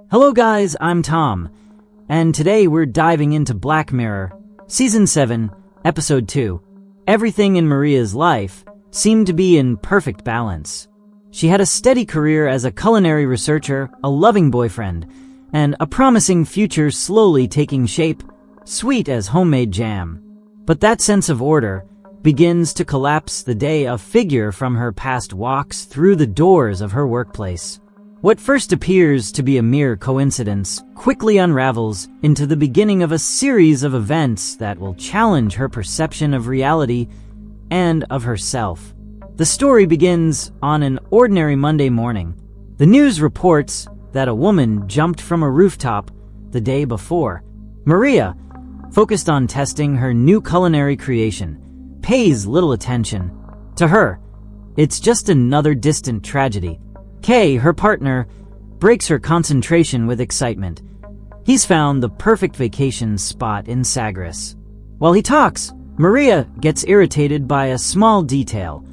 Hello guys, I'm Tom, and today we're diving into Black Mirror, Season 7, Episode 2. Everything in Maria's life seemed to be in perfect balance. She had a steady career as a culinary researcher, a loving boyfriend, and a promising future slowly taking shape, sweet as homemade jam. But that sense of order begins to collapse the day a figure from her past walks through the doors of her workplace. What first appears to be a mere coincidence quickly unravels into the beginning of a series of events that will challenge her perception of reality and of herself. The story begins on an ordinary Monday morning. The news reports that a woman jumped from a rooftop the day before. Maria, focused on testing her new culinary creation, pays little attention. To her, it's just another distant tragedy. Kay, her partner, breaks her concentration with excitement. He's found the perfect vacation spot in Sagres. While he talks, Maria gets irritated by a small detail.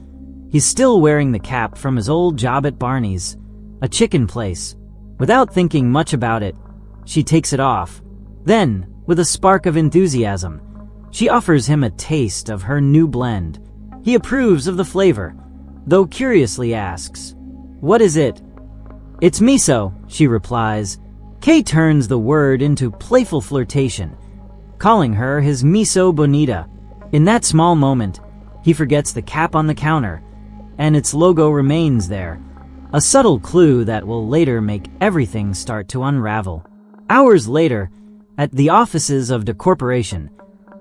He's still wearing the cap from his old job at Barney's, a chicken place. Without thinking much about it, she takes it off. Then, with a spark of enthusiasm, she offers him a taste of her new blend. He approves of the flavor, though curiously asks, "What is it?" "It's miso," she replies. Kay turns the word into playful flirtation, calling her his miso bonita. In that small moment, he forgets the cap on the counter, and its logo remains there, a subtle clue that will later make everything start to unravel. Hours later, at the offices of the corporation,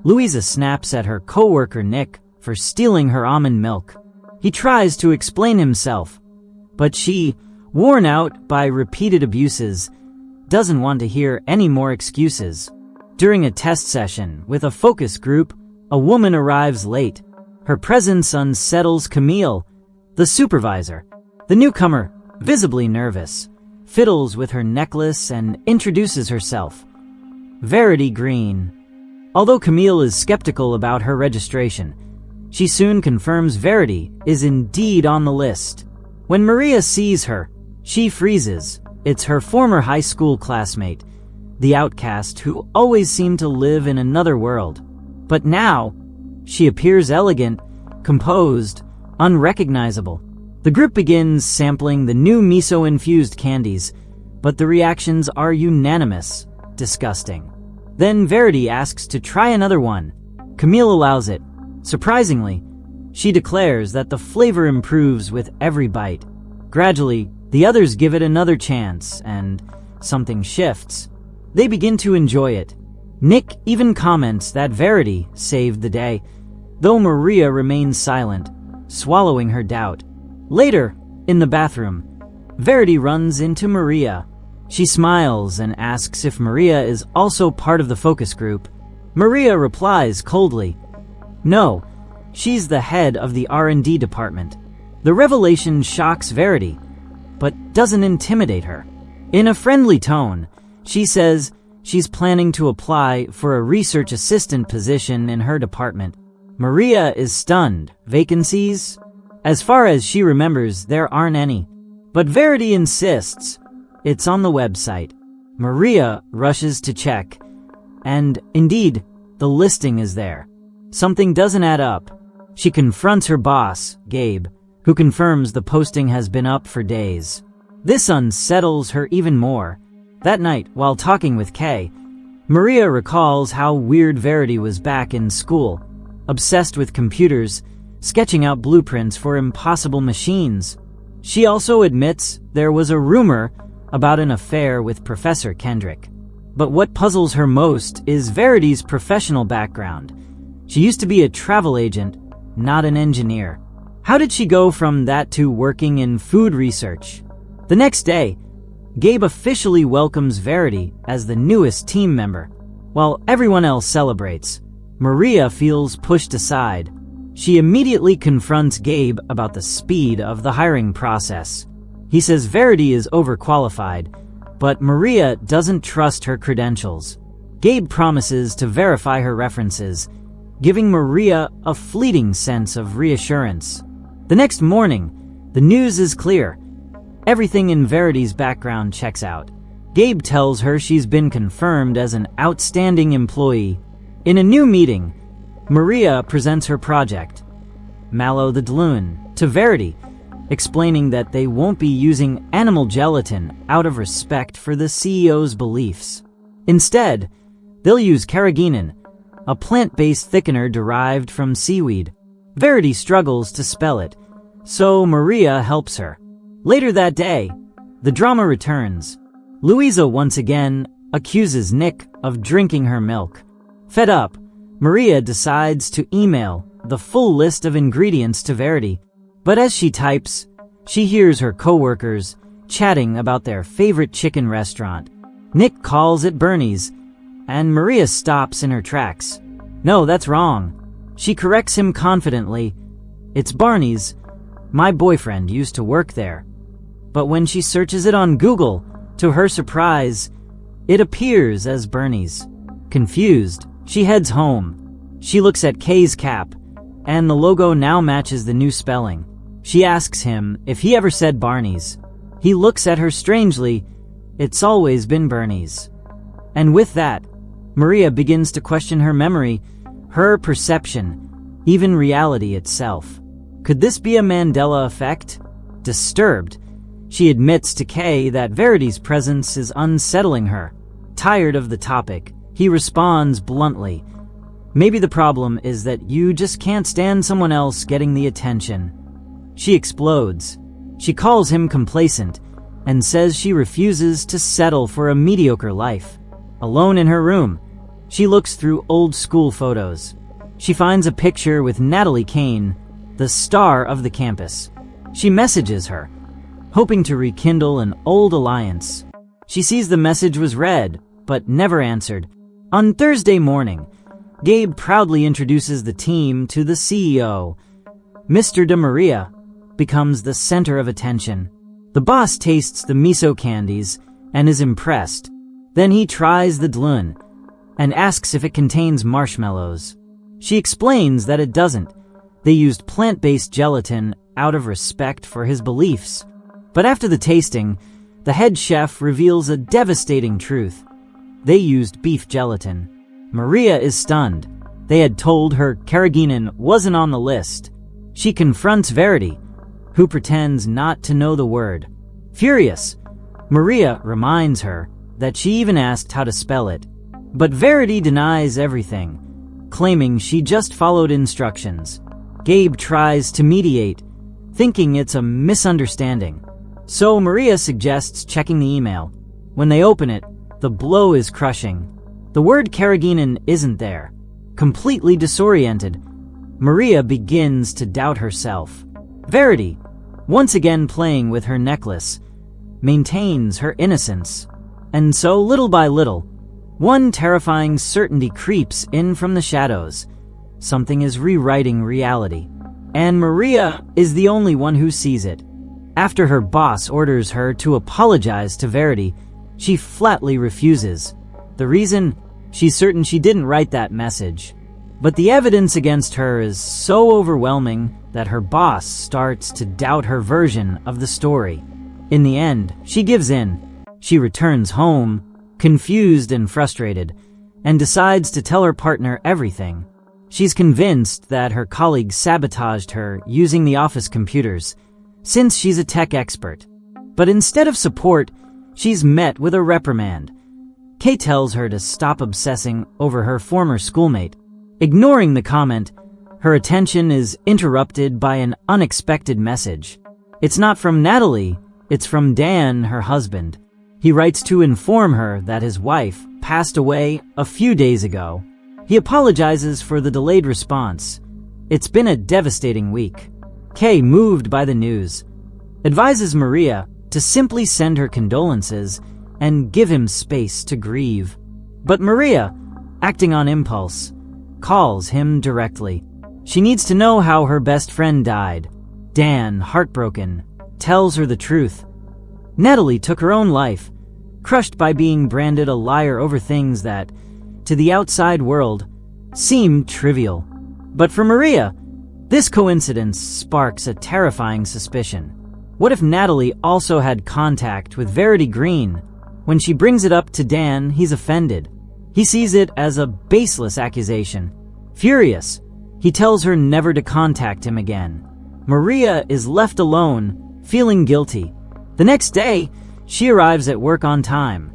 Louisa snaps at her coworker Nick for stealing her almond milk. He tries to explain himself, but she, worn out by repeated abuses, doesn't want to hear any more excuses. During a test session with a focus group, a woman arrives late. Her presence unsettles Camille, the supervisor. The newcomer, visibly nervous, fiddles with her necklace and introduces herself. Verity Green. Although Camille is skeptical about her registration, she soon confirms Verity is indeed on the list. When Maria sees her, she freezes. It's her former high school classmate, the outcast who always seemed to live in another world. But now, she appears elegant, composed, unrecognizable. The group begins sampling the new miso-infused candies, but the reactions are unanimous. Disgusting. Then Verity asks to try another one. Camille allows it. Surprisingly, she declares that the flavor improves with every bite. Gradually, the others give it another chance, and something shifts. They begin to enjoy it. Nick even comments that Verity saved the day, though Maria remains silent, swallowing her doubt. Later, in the bathroom, Verity runs into Maria. She smiles and asks if Maria is also part of the focus group. Maria replies coldly, "No, she's the head of the R&D department." The revelation shocks Verity, but doesn't intimidate her. In a friendly tone, she says she's planning to apply for a research assistant position in her department. Maria is stunned. Vacancies? As far as she remembers, there aren't any. But Verity insists it's on the website. Maria rushes to check, and indeed, the listing is there. Something doesn't add up. She confronts her boss, Gabe, who confirms the posting has been up for days. This unsettles her even more. That night, while talking with Kay, Maria recalls how weird Verity was back in school, obsessed with computers, sketching out blueprints for impossible machines. She also admits there was a rumor about an affair with Professor Kendrick. But what puzzles her most is Verity's professional background. She used to be a travel agent, not an engineer. How did she go from that to working in food research? The next day, Gabe officially welcomes Verity as the newest team member. While everyone else celebrates, Maria feels pushed aside. She immediately confronts Gabe about the speed of the hiring process. He says Verity is overqualified, but Maria doesn't trust her credentials. Gabe promises to verify her references, giving Maria a fleeting sense of reassurance. The next morning, the news is clear. Everything in Verity's background checks out. Gabe tells her she's been confirmed as an outstanding employee. In a new meeting, Maria presents her project, Mallow the Dloon, to Verity, explaining that they won't be using animal gelatin out of respect for the CEO's beliefs. Instead, they'll use carrageenan, a plant-based thickener derived from seaweed. Verity struggles to spell it, so Maria helps her. Later that day, the drama returns. Louisa once again accuses Nick of drinking her milk. Fed up, Maria decides to email the full list of ingredients to Verity, but as she types, she hears her coworkers chatting about their favorite chicken restaurant. Nick calls it Bernie's, and Maria stops in her tracks. No, that's wrong. She corrects him confidently. It's Barney's. My boyfriend used to work there. But when she searches it on Google, to her surprise, it appears as Bernie's. Confused, she heads home. She looks at Kay's cap, and the logo now matches the new spelling. She asks him if he ever said Barney's. He looks at her strangely. It's always been Bernie's. And with that, Maria begins to question her memory, her perception, even reality itself. Could this be a Mandela effect? Disturbed, she admits to Kay that Verity's presence is unsettling her. Tired of the topic, he responds bluntly, "Maybe the problem is that you just can't stand someone else getting the attention." She explodes. She calls him complacent and says she refuses to settle for a mediocre life. Alone in her room, she looks through old school photos. She finds a picture with Natalie Kane, the star of the campus. She messages her, hoping to rekindle an old alliance. She sees the message was read, but never answered. On Thursday morning, Gabe proudly introduces the team to the CEO. Mr. De Maria becomes the center of attention. The boss tastes the miso candies and is impressed. Then he tries the Dloon and asks if it contains marshmallows. She explains that it doesn't. They used plant-based gelatin out of respect for his beliefs. But after the tasting, the head chef reveals a devastating truth. They used beef gelatin. Maria is stunned. They had told her carrageenan wasn't on the list. She confronts Verity, who pretends not to know the word. Furious, Maria reminds her that she even asked how to spell it. But Verity denies everything, claiming she just followed instructions. Gabe tries to mediate, thinking it's a misunderstanding. So Maria suggests checking the email. When they open it, the blow is crushing. The word carrageenan isn't there. Completely disoriented, Maria begins to doubt herself. Verity, once again playing with her necklace, maintains her innocence. And so, little by little, one terrifying certainty creeps in from the shadows. Something is rewriting reality. And Maria is the only one who sees it. After her boss orders her to apologize to Verity, she flatly refuses. The reason? She's certain she didn't write that message. But the evidence against her is so overwhelming that her boss starts to doubt her version of the story. In the end, she gives in. She returns home, confused and frustrated, and decides to tell her partner everything. She's convinced that her colleagues sabotaged her using the office computers, since she's a tech expert. But instead of support, she's met with a reprimand. Kay tells her to stop obsessing over her former schoolmate. Ignoring the comment, her attention is interrupted by an unexpected message. It's not from Natalie, it's from Dan, her husband. He writes to inform her that his wife passed away a few days ago. He apologizes for the delayed response. It's been a devastating week. Kay, moved by the news, advises Maria to simply send her condolences and give him space to grieve. But Maria, acting on impulse, calls him directly. She needs to know how her best friend died. Dan, heartbroken, tells her the truth. Natalie took her own life, crushed by being branded a liar over things that, to the outside world, seemed trivial. But for Maria, this coincidence sparks a terrifying suspicion. What if Natalie also had contact with Verity Green? When she brings it up to Dan, he's offended. He sees it as a baseless accusation. Furious, he tells her never to contact him again. Maria is left alone, feeling guilty. The next day, she arrives at work on time.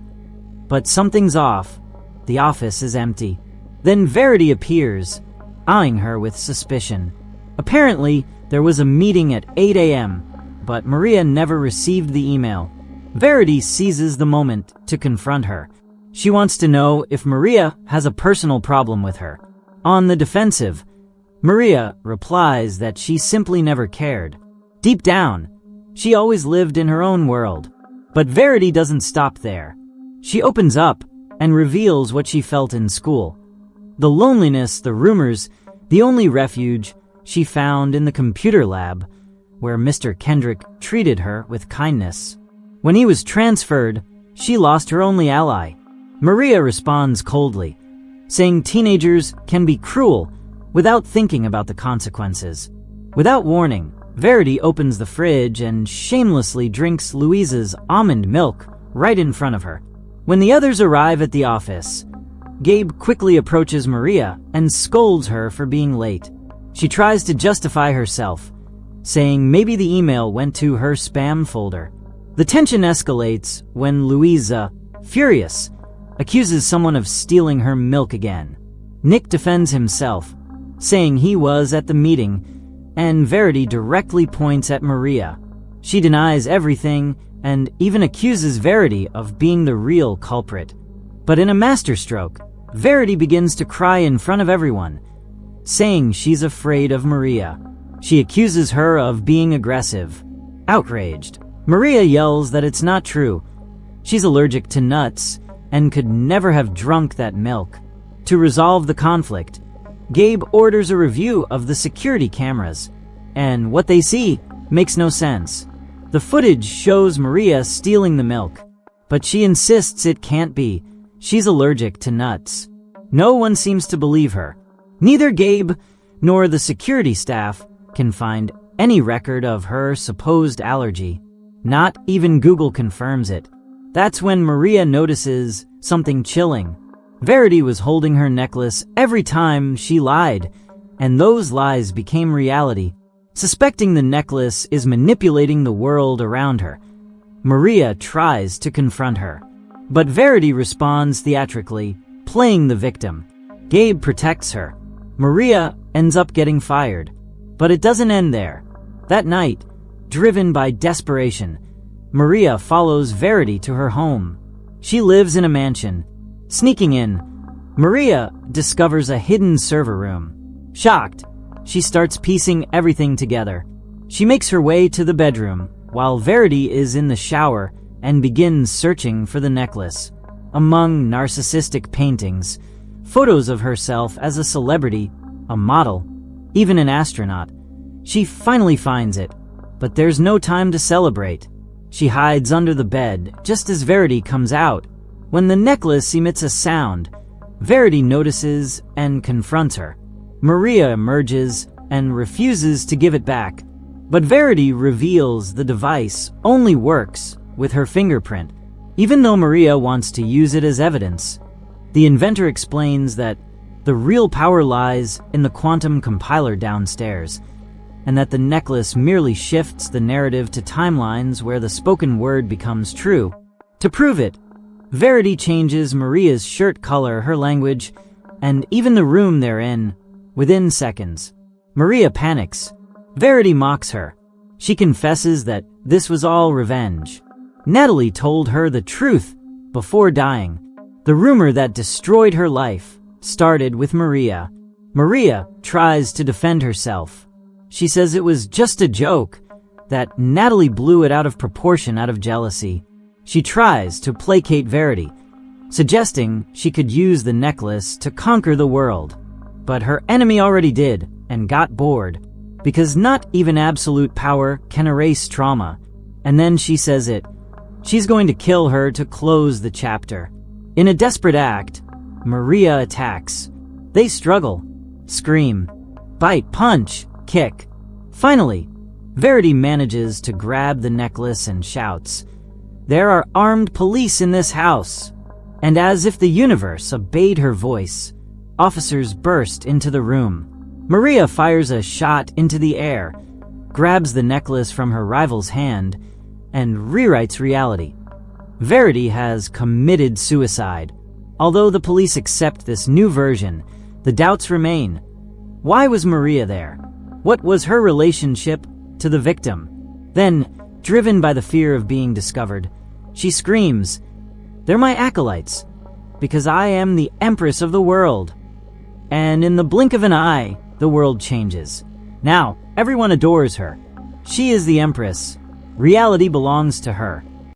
But something's off. The office is empty. Then Verity appears, eyeing her with suspicion. Apparently, there was a meeting at 8 a.m., but Maria never received the email. Verity seizes the moment to confront her. She wants to know if Maria has a personal problem with her. On the defensive, Maria replies that she simply never cared. Deep down, she always lived in her own world. But Verity doesn't stop there. She opens up and reveals what she felt in school. The loneliness, the rumors, the only refuge she found in the computer lab, where Mr. Kendrick treated her with kindness. When he was transferred, she lost her only ally. Maria responds coldly, saying teenagers can be cruel without thinking about the consequences. Without warning, Verity opens the fridge and shamelessly drinks Louise's almond milk right in front of her. When the others arrive at the office, Gabe quickly approaches Maria and scolds her for being late. She tries to justify herself, saying maybe the email went to her spam folder. The tension escalates when Louisa, furious, accuses someone of stealing her milk again. Nick defends himself, saying he was at the meeting, and Verity directly points at Maria. She denies everything and even accuses Verity of being the real culprit. But in a masterstroke, Verity begins to cry in front of everyone, saying she's afraid of Maria. She accuses her of being aggressive. Outraged, Maria yells that it's not true. She's allergic to nuts and could never have drunk that milk. To resolve the conflict, Gabe orders a review of the security cameras, and what they see makes no sense. The footage shows Maria stealing the milk, but she insists it can't be. She's allergic to nuts. No one seems to believe her. Neither Gabe nor the security staff can find any record of her supposed allergy. Not even Google confirms it. That's when Maria notices something chilling. Verity was holding her necklace every time she lied, and those lies became reality. Suspecting the necklace is manipulating the world around her, Maria tries to confront her. But Verity responds theatrically, playing the victim. Gabe protects her. Maria ends up getting fired. But it doesn't end there. That night, driven by desperation, Maria follows Verity to her home. She lives in a mansion. Sneaking in, Maria discovers a hidden server room. Shocked, she starts piecing everything together. She makes her way to the bedroom, while Verity is in the shower and begins searching for the necklace. Among narcissistic paintings, photos of herself as a celebrity, a model, even an astronaut, she finally finds it, but there's no time to celebrate. She hides under the bed just as Verity comes out. When the necklace emits a sound, Verity notices and confronts her. Maria emerges and refuses to give it back, but Verity reveals the device only works with her fingerprint, even though Maria wants to use it as evidence. The inventor explains that the real power lies in the quantum compiler downstairs, and that the necklace merely shifts the narrative to timelines where the spoken word becomes true. To prove it, Verity changes Maria's shirt color, her language, and even the room they're in, within seconds. Maria panics. Verity mocks her. She confesses that this was all revenge. Natalie told her the truth before dying. The rumor that destroyed her life started with Maria. Maria tries to defend herself. She says it was just a joke, that Natalie blew it out of proportion out of jealousy. She tries to placate Verity, suggesting she could use the necklace to conquer the world. But her enemy already did, and got bored, because not even absolute power can erase trauma. And then she says it. She's going to kill her to close the chapter. In a desperate act, Maria attacks. They struggle, scream, bite, punch, kick. Finally, Verity manages to grab the necklace and shouts, There are armed police in this house. And as if the universe obeyed her voice, officers burst into the room. Maria fires a shot into the air, grabs the necklace from her rival's hand, and rewrites reality. Verity has committed suicide. Although the police accept this new version, the doubts remain. Why was Maria there? What was her relationship to the victim? Then, driven by the fear of being discovered, she screams, "They're my acolytes, because I am the Empress of the world." And in the blink of an eye, the world changes. Now, everyone adores her. She is the Empress. Reality belongs to her.